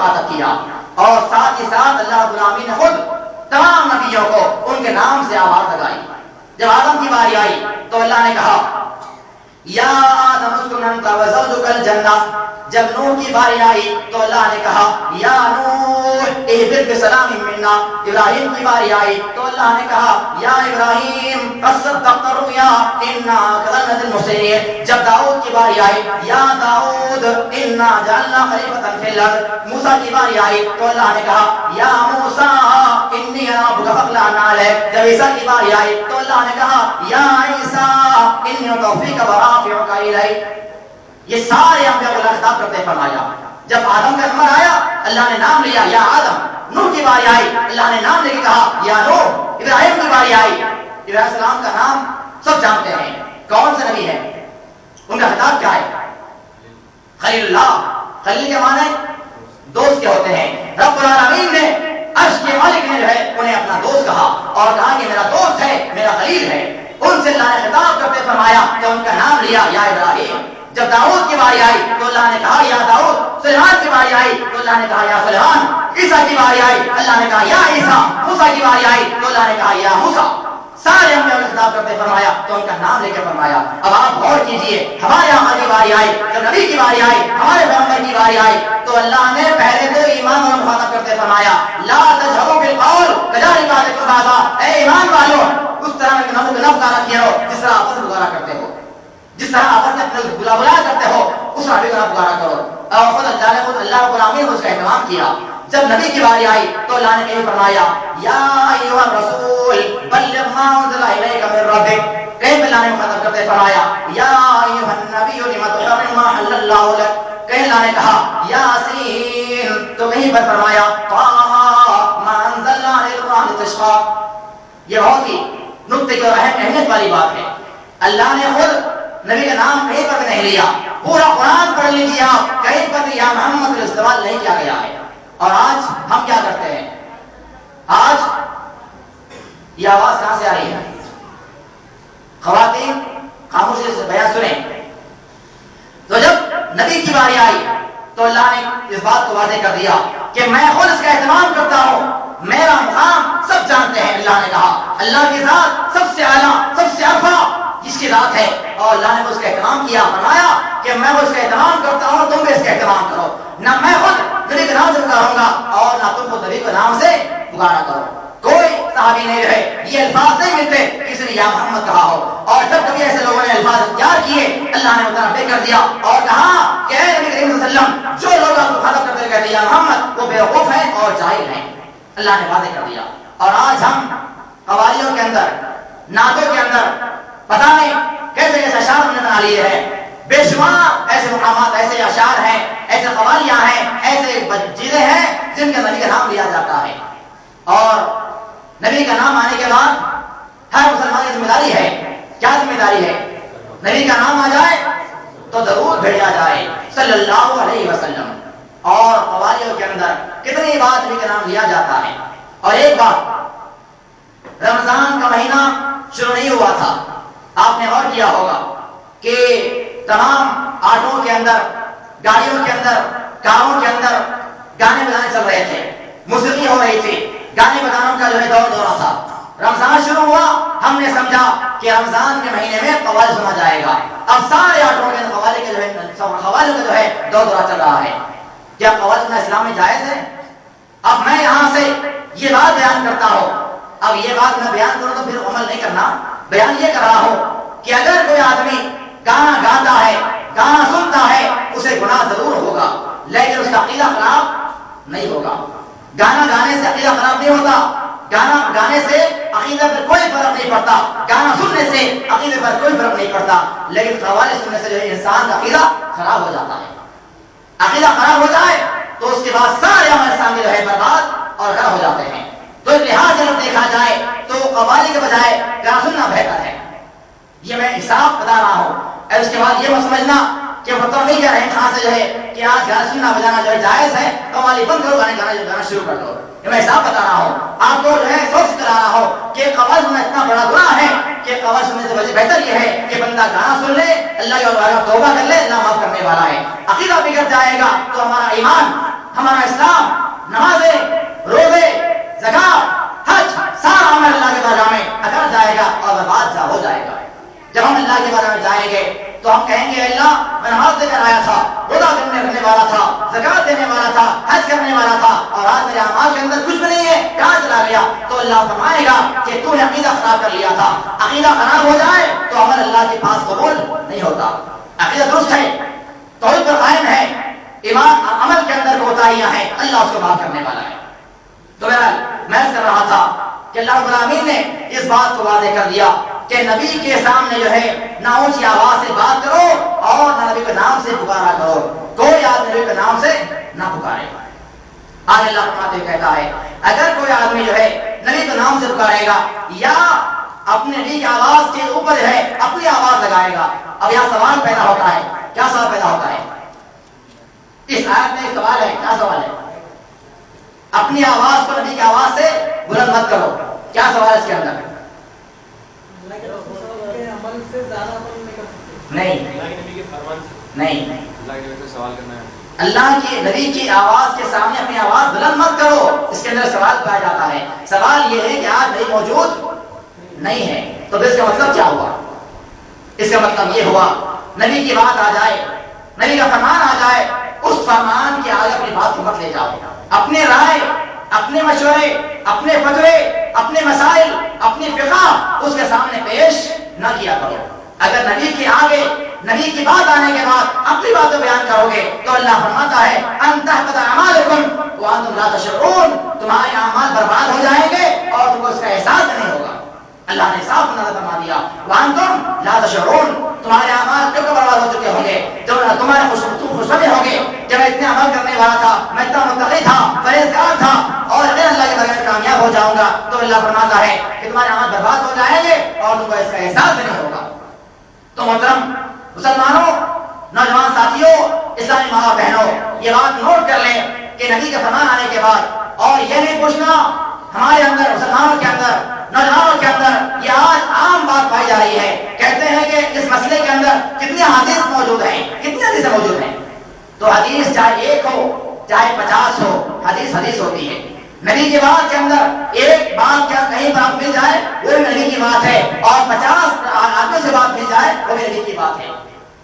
مخاطب کیا، اور ساتھ ہی ساتھ اللہ رب العالمین نے خود تمام نبیوں کو ان کے نام سے آواز لگائی۔ جب آدم کی باری آئی تو اللہ نے کہا یا آدم اسکن انت وزوجک الجنہ۔ جب نوح کی باری آئی تو اللہ نے کہا یا نوح اہبط بسلام منا۔ ابراہیم کی باری آئی تو اللہ نے کہا یا ابراہیم قد صدقت الرؤیا انا كذلك المحسنین۔ جب داؤد کی باری آئی یا داؤد انا جعلنا خلیفۃ فی الارض۔ موسیٰ کی باری آئی تو اللہ نے کہا یا موسیٰ انی ربک فاخلع علیک۔ جب عیسیٰ کی باری آئی تو اللہ نے کہا یا عیسیٰ انی توفیق ورافعک الیک۔ یہ سارے انبیاء کو اللہ خطاب کرتے فرمایا۔ جب آدم کا نمبر آیا اللہ نے نام لیا یا آدم۔ نوح کی باری آئی اللہ نے نام لے کے کہا یا نوح۔ ابراہیم کی باری آئی، ابراہیم السلام کا نام سب جانتے ہیں، کون سے نبی ہے، ان کا خطاب کیا ہے؟ خلیل اللہ۔ خلیل کے معنی دوست کے ہوتے ہیں۔ رب العالمین نے عرش کے مالک نے جو ہے انہیں اپنا دوست کہا اور کہا کہ میرا دوست ہے، میرا خلیل ہے۔ ان سے اللہ نے خطاب کرتے فرمایا کہ ان کا نام لیا یا ابراہیم۔ جب داؤد کی باری آئی تو اللہ نے کہا یا داؤد۔ سلیمان کی باری آئی تو اللہ نے کہا یا سلیمان۔ عیسیٰ کی باری آئی اللہ نے کہا یا عیسیٰ۔ موسیٰ کی باری آئی تو اللہ نے کہا یا موسیٰ۔ سارے انبیاء نے خطاب کرتے فرمایا تو ان کا نام لے کے فرمایا۔ اب آپ غور کیجئے، ہمارے آقا کی باری آئی، جب نبی کی باری آئی، ہمارے پیغمبر کی باری آئی تو اللہ نے پہلے تو ایمان والوں کو مخاطب کرتے فرمایا لا تجهروا بالقول كجهر بعضكم بعضا۔ اے ایمان والو اس طرح میں نہ پکارا کیا ہو جس طرح آپس میں پکارا کرتے ہو، جس طرح آپس میں اپنے بلا کرتے ہو اس طرح بھی پکارا کرو۔ اور خود اللہ رب العالمین نے اس کا اہتمام کیا۔ جب نبی کی باری آئی تو اللہ نے یہ فرمایا یا ایھا الرسول بلغ ما انزل الیک من ربک۔ کہیں اللہ نے مخاطب کرتے فرمایا یا ایھا النبی لم تحرم ما حل اللہ لک۔ کہیں اللہ نے کہا یاسین، تو کہیں پر فرمایا طه ما انزلنا علیک القرآن لتشقى۔ یہ بہت ہی نکتے کی اور اہمیت والی بات ہے۔ اللہ نے خود نبی کا نام کہیں پر نہیں لیا، پورا قرآن پڑھ لیجیے آپ، کہیں پر یا محمد استعمال نہیں کیا گیا ہے۔ اور آج ہم کیا کرتے ہیں؟ آج یہ آواز کہاں سے آ رہی ہے؟ خواتین خاموشی سے بیان سنیں۔ تو جب نبی کی باری آئی تو اللہ نے اس بات کو واضح کر دیا کہ میں خود اس کا اہتمام کرتا ہوں، میرا مقام سب جانتے ہیں۔ اللہ نے کہا اللہ کی ذات سب سے اعلیٰ، سب سے ارفع جس کی ذات ہے، اور اللہ نے اس کا اہتمام کیا، فرمایا کہ میں اس کا اہتمام کرتا ہوں، تم بھی اس کا اہتمام کرو۔ نہ میں خود نبی کے نام سے پکاروں گا اور نہ تم خود نبی کے نام سے پکارا کرو۔ کوئی صحابی نہیں رہے یہ الفاظ نہیں ملتے کسی نے یا محمد کہا ہو، اور جب کبھی ایسے لوگوں نے الفاظ اختیار کیے اللہ نے اتنا بے کر دیا اور کہا کہ اے نبی کریم صلی اللہ علیہ وسلم جو لوگ آپ کو خطاب کرتے کہتے ہیں یا محمد وہ بیوقوف ہیں اور جاہل ہیں۔ اللہ نے واضح کر دیا۔ اور آج ہم قوالیوں کے اندر، نعتوں کے اندر پتہ نہیں کیسے کیسے اشعار ہم نے بنا لیے ہیں، بے شمار ایسے مقامات، ایسے اشعار ہیں، ایسے قوالیاں ہیں، ایسے چیزیں ہیں جن کے نبی کا نام لیا جاتا ہے۔ اور نبی کا نام آنے کے بعد ہر مسلمان کی ذمہ داری ہے۔ کیا ذمہ داری ہے؟ نبی کا نام آ جائے تو ضرور بھیجا جائے صلی اللہ علیہ وسلم۔ اور قوالیوں کے اندر کتنی بار نبی کا نام لیا جاتا ہے۔ اور ایک بات، رمضان کا مہینہ شروع نہیں ہوا تھا، آپ نے غور کیا ہوگا کہ تمام آٹوں کے اندر، گاڑیوں کے اندر، کاروں کے اندر گانے بجانے چل رہے تھے، موسیقی ہو رہی تھی، گانے بجانوں کا جو ہے دور دورہ تھا۔ رمضان شروع ہوا، ہم نے سمجھا کہ رمضان کے مہینے میں قوالی سنا جائے گا۔ اب سارے آٹوں کے قوالی کے جو ہے قوالیوں کا جو ہے دور دورہ چل رہا ہے۔ کیا قوالی سننا اسلام میں جائز ہے؟ اب میں یہاں سے یہ بات بیان کرتا ہوں، اب یہ بات میں بیان کروں تو پھر عمل نہیں کرنا، بیان یہ کر رہا ہوں کہ اگر کوئی آدمی گانا گاتا ہے، گانا سنتا ہے، اسے گناہ ضرور ہوگا لیکن اس کا عقیدہ خراب نہیں ہوگا۔ گانا گانے سے عقیدہ خراب نہیں ہوتا، گانا گانے سے عقیدے پر کوئی فرق نہیں پڑتا، گانا سننے سے عقیدے پر کوئی فرق نہیں پڑتا، لیکن قوالی سننے سے جو ہے انسان کا عقیدہ خراب ہو جاتا ہے۔ عقیدہ خراب ہو جائے تو اس کے بعد سارے عمل انسان کے جو ہے برباد اور غلط ہو جاتے ہیں۔ تو اس لحاظ سے اگر دیکھا جائے تو قوالی کے بجائے گانا سننا بہتر ہے۔ یہ میں حساب بتا رہا ہوں، اور اس کے بعد یہ مت سمجھنا کہ فتویٰ نہیں کہہ رہے ہیں کہاں سے جو ہے کہ آج گانا سننا بجانا جو ہے جائز ہے، قوالی بند کرو، گانا شروع کر دو۔ یہ میں حساب بتا رہا ہوں، آپ کو جو ہے سوچ کرا رہا ہوں کہ قوالی سننا اتنا بڑا گناہ ہے کہ قوالی سننے سے وجہ بہتر یہ ہے کہ بندہ گانا سن لے، اللہ کے توبہ کر لے، اللہ معاف کرنے والا ہے۔ عقیدہ بگڑ جائے گا تو ہمارا ایمان ہمارا اسلام، نمازیں، روزے، زکات، حج، سارا عمل اللہ کے بارگاہ میں اگر جائے گا اور برباد ہو جائے گا۔ جب ہم اللہ کے بارے میں جائیں گے تو ہم کہیں گے اللہ میں نماز دے کر آیا تھا، روزہ کرنے والا تھا، زکات دینے والا تھا، حج کرنے والا تھا، اور آج میرے اعمال کے اندر کچھ بھی نہیں ہے، کہاں چلا گیا؟ تو اللہ فرمائے گا کہ تو نے عقیدہ خراب کر لیا تھا۔ عقیدہ خراب ہو جائے تو عمل اللہ کے پاس قبول نہیں ہوتا۔ عقیدہ درست ہے، توحید پر قائم ہے، ایمان عمل کے اندر کوتاہیاں ہیں، اللہ اس کو معاف کرنے والا ہے۔ تو میں کر رہا تھا کہ اللہ رب العالمین نے اس بات کو واضح کر دیا کہ نبی کے سامنے جو ہے نہ اونچی آواز سے بات کرو اور نہ نبی کے نام سے پکارا کرو، کوئی آدمی نبی کے نام سے نہ پکارے۔ آج اللہ فرماتے ہوئے کہتا ہے اگر کوئی آدمی جو ہے نبی کے نام سے پکارے گا یا اپنے نبی کی آواز کے اوپر جو ہے اپنی آواز لگائے گا۔ اب یہاں سوال پیدا ہوتا ہے، کیا سوال پیدا ہوتا ہے؟ اس آیت میں ایک سوال ہے، کیا سوال ہے؟ اپنی آواز کو نبی کی آواز سے بلند مت کرو، کیا سوال ہے اس کے اندر؟ نہیں، اللہ کے نبی کی آواز کے سامنے اپنی آواز بلند مت کرو، اس کے اندر سوال پایا جاتا ہے۔ سوال یہ ہے کہ آج نبی موجود نہیں ہے، تو پھر اس کا مطلب کیا ہوا؟ اس کا مطلب یہ ہوا نبی کی بات آ جائے، نبی کا فرمان آ جائے، اس فرمان کے آگے اپنی بات کو مت لے جاؤ، اپنے رائے، اپنے مشورے، اپنے فتوے، اپنے مسائل، اپنی فقہ اس کے سامنے پیش نہ کیا کرو۔ اگر نبی کے آگے نبی کی بات آنے کے بعد اپنی باتیں بیان کرو گے تو اللہ فرماتا ہے ان تحبط اعمالکم وانتم لا تشعرون، تمہارے اعمال برباد ہو جائیں گے اور تم کو اس کا احساس نہیں ہوگا۔ اللہ نے صاف نظر فرما دیا وانتم لا تشعرون، تمہارے اعمال کیوں برباد ہو چکے ہوں گے؟ جب تمہارے خوش ہوں گے کہ میں اتنے عمل کرنے والا تھا، میں اتنا متقی تھا، پرہیزگار تھا اور اگر اللہ کے بغیر کامیاب ہو جاؤں گا، تو اللہ فرماتا ہے کہ تمہارے اعمال برباد ہو جائیں گے اور تم کو اس کا احساس نہیں ہوگا۔ تو محترم مسلمانوں، نوجوان ساتھیوں، اسلامی ماں بہنوں، یہ بات نوٹ کر لیں کہ نبی کا فرمان آنے کے بعد اور یہ نہیں پوچھنا ہمارے اندر، مسلمانوں کے اندر، نوجوانوں کے اندر یہ آج عام بات پائی جا رہی ہے، کہتے ہیں کہ اس مسئلے کے اندر کتنی حدیث موجود ہیں، کتنی حدیثیں موجود ہیں؟ تو حدیث چاہے 1 ہو چاہے 50 ہو، حدیث حدیث ہوتی ہے۔ نبی کی بات کے اندر ایک بات کیا کہیں پر آپ مل جائے وہ بھی نبی کی بات ہے، اور 50 آدمیوں سے بات مل جائے وہ بھی نبی کی بات ہے۔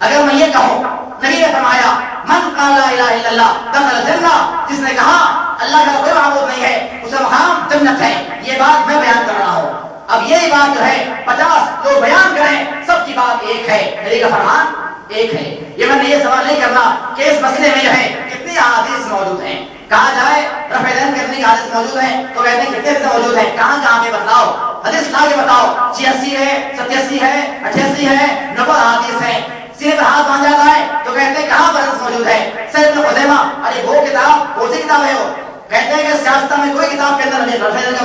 اگر میں یہ کہوں نبی نے فرمایا من قال لا الہ الا اللہ دخل الجنہ، جس نے کہا اللہ کا کوئی معبود نہیں ہے اسے مقام جنت ہے، یہ بات میں بیان کر رہا ہوں۔ اب یہی بات جو ہے 50 لوگ بیان کریں، سب کی بات ایک ہے، نبی کا فرمان ایک ہے۔ یہ میں نے یہ سوال نہیں کرنا کہ اس مسئلے میں جو ہے کتنی احادیث موجود ہیں، کہا جائے رفع دین کرنے کی حدیث موجود ہیں تو کہتے ہیں کتنے حدیث موجود ہیں، کہاں پہ بتاؤ، حدیث لا کے بتاؤ، 86 ہے، 87 ہے، 88 ہے، 90 احادیث ہیں۔ سینے پر ہاتھ باندھ جاتا ہے تو کہتے ہیں کہاں پر حدیث موجود ہے؟ سعید بن خزیمہ، ارے وہ کتاب کون سی کتاب ہے وہ؟ کہتے ہیں کہ سیاست میں کوئی کتاب کے اندر رفع دین کے بارے میں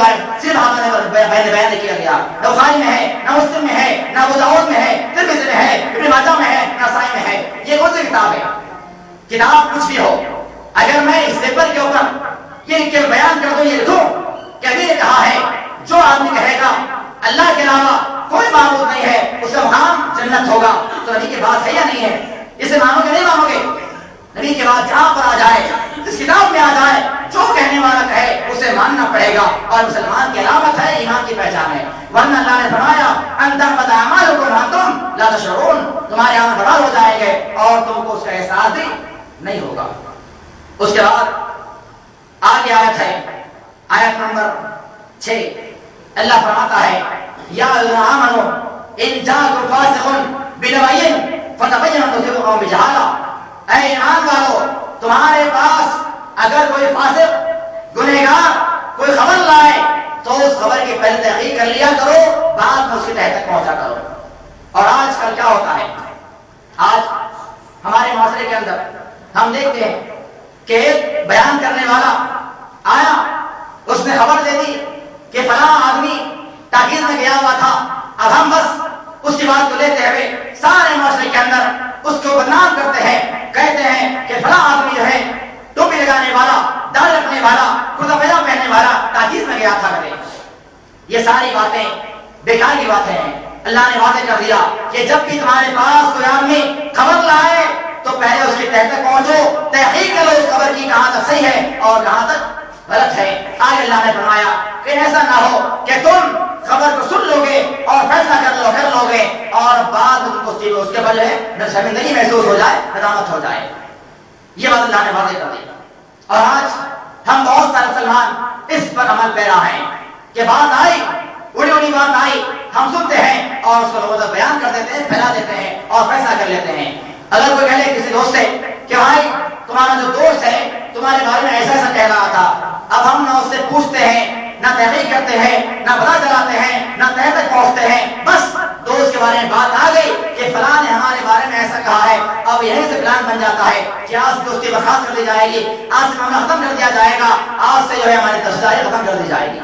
صرف بیان نہیں کیا گیا، نہ بخاری میں ہے، نہ مسلم میں ہے، نہ ابو داؤد میں ہے، ترمذی میں ہے، ابن ماجہ میں ہے، نسائی میں ہے۔ یہ کون سی کتاب ہے؟ کتاب کچھ بھی ہو، اگر میں اس پیپر کے اوپر یہ بیان کر دوں، یہ لکھوں کہ ابھی نے کہا ہے جو آدمی کہے گا اللہ کے علاوہ کوئی معبود نہیں ہے اس کا مقام جنت ہوگا، تو نبی کی بات ہے یا نہیں ہے؟ اسے مانو گے نہیں مانو گے؟ نبی کی بات جہاں پر آ جائے، اس کتاب میں آ جائے، جو کہنے والا کہے اسے ماننا پڑے گا، اور مسلمان کی علامت ہے، ایمان کی پہچان ہے۔ ورنہ اللہ نے فرمایا ان تحبط اعمالکم وانتم لا تشعرون، تمہارے اعمال برباد ہو جائیں گے اور تم کو اس کا احساس بھی نہیں ہوگا۔ اس کے بعد آگے آیت ہے، آیت نمبر 6، اللہ فرماتا ہے یا الذین آمنوا ان جاءکم فاسق بنبأ فتبینوا ان تصیبوا قوما بجہالہ، اے ایمان والو تمہارے پاس اگر کوئی فاسق گنہگار کوئی خبر لائے تو اس خبر کی پہلے تحقیق کر لیا کرو، بعد میں اس کی تہہ تک پہنچا کرو۔ اور آج کل کیا ہوتا ہے، آج ہمارے معاشرے کے اندر ہم دیکھتے ہیں کہ ایک بیان کرنے والا آیا، اس نے خبر دے دی کہ فلاں آدمی تاکید میں گیا ہوا تھا، اب ہم بس اس کی بات کو لیتے ہوئے سارے معاشرے کے اندر اس کو بدنام کرتے ہیں، کہتے ہیں کہ فلاں آدمی جو ہے ٹوپی لگانے والا، داڑھی رکھنے والا، کرتا پائجامہ پہننے والا تاکید میں گیا تھا کرے۔ یہ ساری باتیں بیکار کی باتیں ہیں۔ اللہ نے واضح کر دیا کہ جب بھی تمہارے پاس کوئی آدمی خبر لائے تو پہلے اس کی تہہ تک پہنچو، تحقیق کرو اس خبر کی کہاں تک صحیح ہے ایسا نہ ہو کہ تم خبر کو سن لو گے اور فیصلہ کر لو گے اور بعد میں تم کو اس کے بعد جو ہے شرمندگی محسوس ہو جائے، ندامت ہو جائے. یہ بات اللہ نے واضح کر دی. اور آج ہم بہت سارے مسلمان اس پر عمل پیرا ہیں کہ بات آئی، اڑی بات آئی، ہم سنتے ہیں اور اس کو لوگوں تک بیان کر دیتے ہیں، پھیلا دیتے ہیں اور فیصلہ کر لیتے ہیں. اگر کوئی کہے کسی دوست سے کہ بھائی تمہارا جو دوست ہے تمہارے بارے میں ایسا ایسا کہہ رہا تھا، اب ہم نہ اس سے پوچھتے ہیں، نہ تحقیق کرتے ہیں، نہ پتہ چلاتے ہیں، نہ تہ تک پہنچتے ہیں، بس دوست کے بارے میں بات آ گئی کہ فلاں نے ہمارے بارے میں ایسا کہا ہے، اب یہیں سے پلان بن جاتا ہے کہ آج سے دوستی برخاست کر دی جائے گی، آج سے معاملہ ختم کر دیا جائے گا، آج سے جو ہے ہماری تشداری ختم کر دی جائے گی.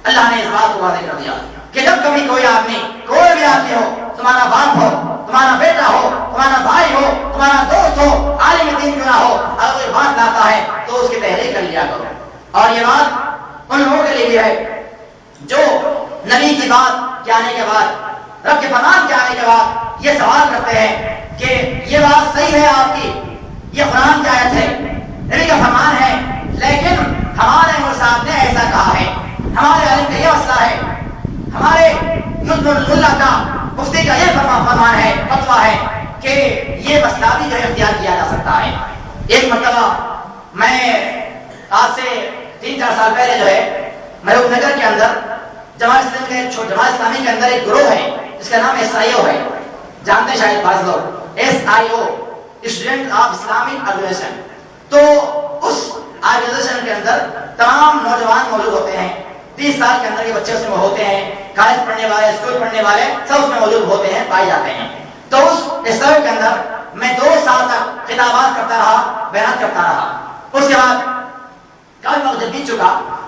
اللہ نے اس بات کو واضح کر دیا کہ جب کبھی کوئی آدمی، کوئی بھی آدمی ہو، تمہارا باپ ہو، تمہارا بیٹا ہو، تمہارا بھائی ہو، تمہارا دوست ہو، عالم دین کیوں نہ ہو، اگر کوئی بات لاتا ہے تو اس کی تحریک کر لیا کرو. اور یہ بات ان لوگوں کے لیے بھی ہے جو نبی کی بات کے آنے کے بعد، رب کے فرمان کے آنے کے بعد یہ سوال کرتے ہیں کہ یہ بات صحیح ہے آپ کی، یہ قرآن کی آیت ہے، نبی کا فرمان ہے، لیکن ہمارے مول صاحب نے ایسا کہا ہے، ہمارے عالم کا یہ مسئلہ ہے، ہمارے نظم اللہ کا مفتی کا یہ فرمان ہے، فتویٰ ہے کہ یہ مسئلہ بھی جو ہے اختیار کیا جا سکتا ہے. ایک مرتبہ میں آج سے 3-4 سال پہلے جو ہے محبوب نگر کے اندر جماعت اسلامی کے اندر ایک گروہ ہے جس کا نام SIO ہے، جانتے شاید بعض لوگ، SIO student of Islamic organisation. تو اس آرگنائزیشن کے اندر تمام نوجوان موجود ہوتے ہیں، 30 سال کے اندر کے بچے اس میں ہوتے ہیں، کالج پڑھنے والے، اسکول پڑھنے والے سب اس میں موجود ہوتے ہیں، پائے جاتے ہیں. تو اس SIO کے اندر میں 2 سال تک خطابات کرتا رہا، بیان کرتا رہا. اس کے بعد کافی وقت جب بیت چکا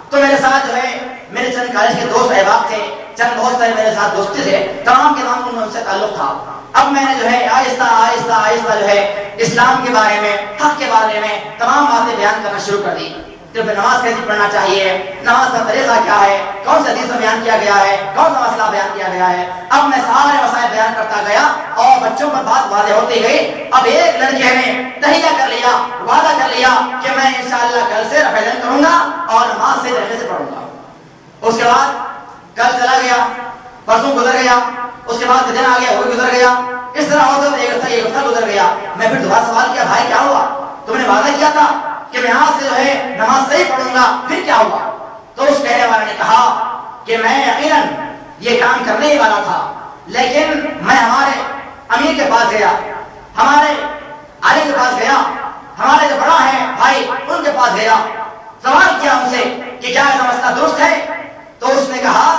تو میرے ساتھ جو ہے میرے چند کالج کے دوست احباب تھے، چند بہت سارے میرے ساتھ دوستی تھے، تمام کے تمام ان سے تعلق تھا. اب میں نے جو ہے آہستہ آہستہ آہستہ جو ہے اسلام کے بارے میں، حق کے بارے میں تمام باتیں بیان کرنا شروع کر دی. کہ نماز کیسے پڑھنا چاہیے، نماز کا طریقہ کیا ہے، کون سے حدیث میں بیان کیا گیا ہے، کون سا مسئلہ بیان کیا گیا ہے. اب میں سارے مسائل بیان کرتا گیا اور بچوں پر بات واضح ہوتی گئی. اب ایک لڑکے نے تہیہ کر لیا، وعدہ کر لیا کہ میں انشاءاللہ کل سے رفع کروں گا اور نماز صحیح طریقے سے پڑھوں گا. اس کے بعد کل چلا گیا، پرسوں گزر گیا، اس کے بعد دن آ گیا، وہ گزر گیا. اس طرح ہوتا ایک ہفتہ گزر گیا. میں پھر دوبارہ سوال کیا، بھائی کیا ہوا، تم نے وعدہ کیا تھا کہ میں آج سے جو ہے نماز صحیح پڑھوں گا، پھر کیا ہوا؟ تو اس کہنے والے نے کہا کہ میں یقیناً یہ کام کرنے ہی والا تھا، لیکن میں ہمارے امیر کے پاس گیا، ہمارے عالم کے پاس گیا، ہمارے جو بڑا ہے بھائی ان کے پاس گیا، سوال کیا ان سے کہ کیا ایسا مسئلہ درست ہے؟ تو اس نے کہا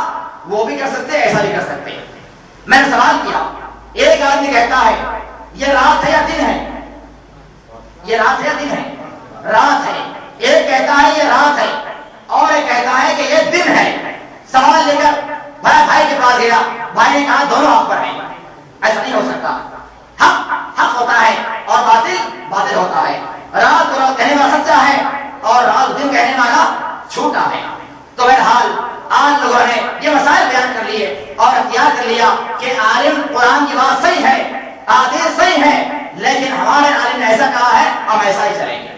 وہ بھی کر سکتے، ایسا بھی کر سکتے. میں نے سوال کیا، ایک آدمی کہتا ہے یہ رات ہے یا دن ہے، یہ رات ہے یا دن ہے، رات ہے. ایک کہتا ہے یہ رات ہے اور ایک کہتا ہے کہ یہ دن ہے. سوال لے کر بھائی کے پاس گیا، بھائی نے کہا دونوں حق پر ہیں، ایسا نہیں ہو سکتا. حق حق ہوتا ہے اور باطل باطل ہوتا ہے. رات کو رات کہنے والا سچا ہے اور رات دن کہنے والا جھوٹا ہے. تو بہرحال آج لوگوں نے یہ مسائل بیان کر لیے اور اختیار کر لیا کہ عالم قرآن کی بات صحیح ہے، حدیث صحیح ہے، لیکن ہمارے عالم نے ایسا کہا ہے ہم ایسا ہی چلیں گے.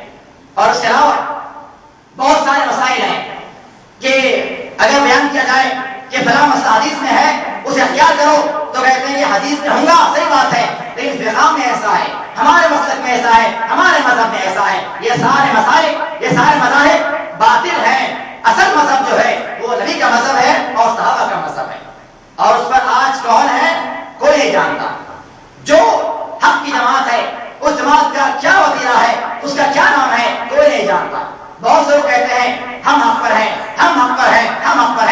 اور اس کے علاوہ بہت سارے مسائل ہیں کہ اگر بیان کیا جائے کہ فلاں مسئلہ حدیث میں ہے اسے اختیار کرو تو کہتے ہیں یہ حدیث میں ہوں گا، صحیح بات ہے، لیکن فقہ میں ایسا ہے، ہمارے مسلک میں ایسا ہے، ہمارے مذہب میں ایسا ہے. یہ سارے مسائل، یہ سارے مذاہب باطل ہیں. اصل مذہب جو ہے وہ نبی کا مذہب ہے اور صحابہ کا مذہب ہے، اور اس پر آج کون ہے کوئی نہیں جانتا. جو حق کی جماعت ہے اس جماعت کا کیا وتیرہ ہے، اس کا کیا